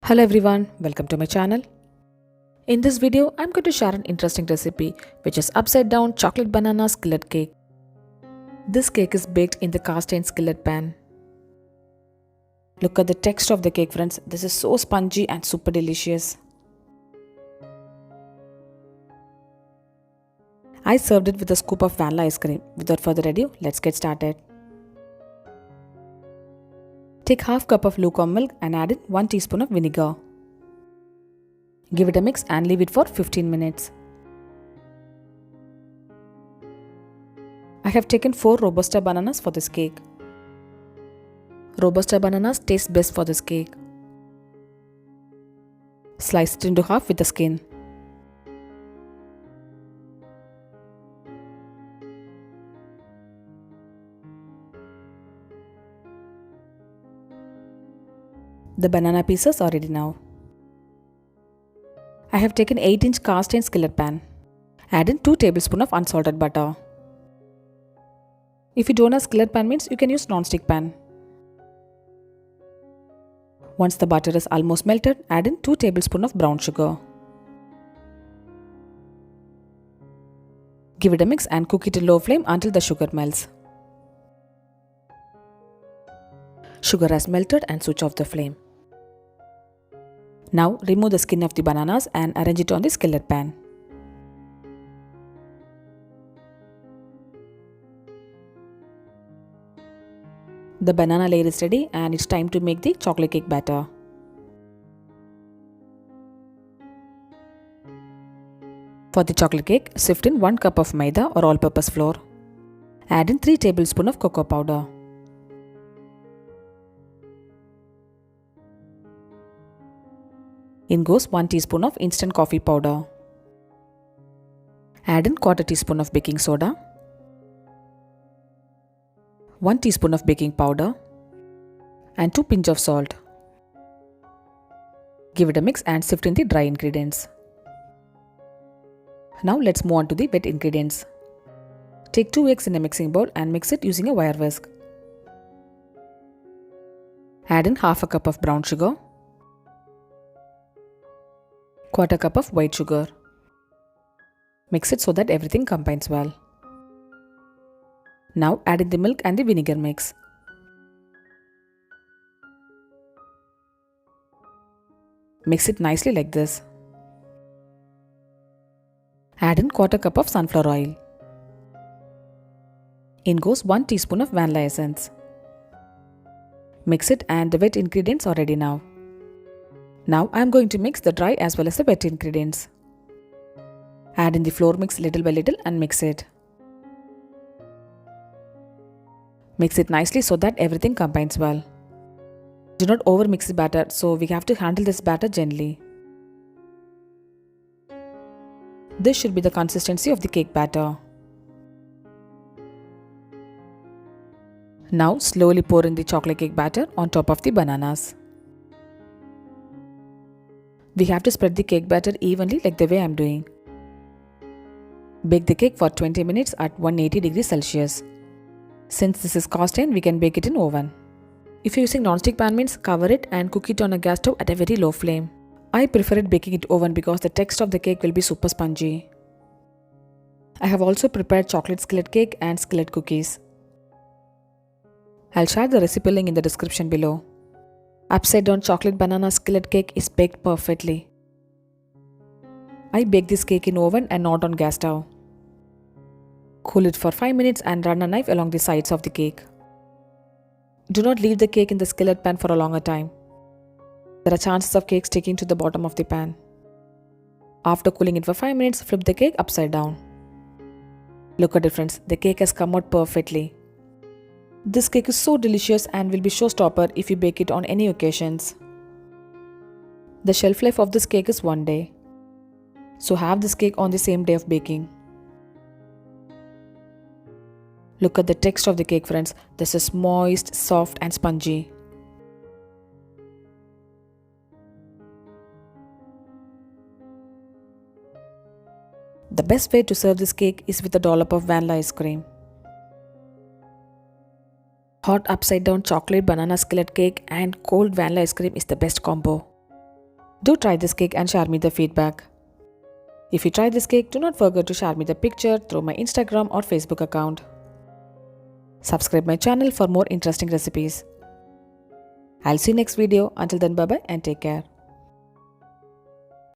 Hello everyone, welcome to my channel. In this video, I'm going to share an interesting recipe which is upside down chocolate banana skillet cake. This cake is baked in the cast iron skillet pan. Look at the texture of the cake, friends. This is so spongy and super delicious. I served it with a scoop of vanilla ice cream. Without further ado, let's get started. Take half cup of lukewarm milk and add in 1 teaspoon of vinegar. Give it a mix and leave it for 15 minutes. I have taken 4 Robusta bananas for this cake. Robusta bananas taste best for this cake. Slice it into half with the skin. The banana pieces are ready now. I have taken 8-inch cast iron skillet pan. Add in 2 tablespoons of unsalted butter. If you don't have skillet pan means you can use non-stick pan. Once the butter is almost melted, add in 2 tablespoons of brown sugar. Give it a mix and cook it in low flame until the sugar melts. Sugar has melted and switch off the flame. Now remove the skin of the bananas and arrange it on the skillet pan. The banana layer is ready and it's time to make the chocolate cake batter. For the chocolate cake, sift in 1 cup of maida or all-purpose flour. Add in 3 tablespoons of cocoa powder. In goes 1 teaspoon of instant coffee powder. Add in 1/4 teaspoon of baking soda, 1 teaspoon of baking powder and 2 pinch of salt. Give it a mix and sift in the dry ingredients. Now let's move on to the wet ingredients. Take 2 eggs in a mixing bowl and mix it using a wire whisk. Add in half a cup of brown sugar, 1/4 cup of white sugar. Mix it so that everything combines well. Now add in the milk and the vinegar mix. Mix it nicely like this. Add in 1/4 cup of sunflower oil. In goes 1 teaspoon of vanilla essence. Mix it and the wet ingredients are ready now. Now I am going to mix the dry as well as the wet ingredients. Add in the flour mix little by little and mix it. Mix it nicely so that everything combines well. Do not overmix the batter, so we have to handle this batter gently. This should be the consistency of the cake batter. Now slowly pour in the chocolate cake batter on top of the bananas. We have to spread the cake batter evenly like the way I am doing. Bake the cake for 20 minutes at 180 degrees Celsius. Since this is cast iron, we can bake it in oven. If you are using non-stick pan means cover it and cook it on a gas stove at a very low flame. I prefer it baking it oven because the texture of the cake will be super spongy. I have also prepared chocolate skillet cake and skillet cookies. I'll share the recipe link in the description below. Upside down chocolate banana skillet cake is baked perfectly. I bake this cake in oven and not on gas stove. Cool it for 5 minutes and run a knife along the sides of the cake. Do not leave the cake in the skillet pan for a longer time. There are chances of cake sticking to the bottom of the pan. After cooling it for 5 minutes, flip the cake upside down. Look at it, friends, the cake has come out perfectly. This cake is so delicious and will be showstopper if you bake it on any occasions. The shelf life of this cake is 1 day. So have this cake on the same day of baking. Look at the texture of the cake, friends. This is moist, soft and spongy. The best way to serve this cake is with a dollop of vanilla ice cream. Hot upside down chocolate banana skillet cake and cold vanilla ice cream is the best combo. Do try this cake and share me the feedback. If you try this cake, do not forget to share me the picture through my Instagram or Facebook account. Subscribe my channel for more interesting recipes. I'll see you next video. Until then, bye bye and take care.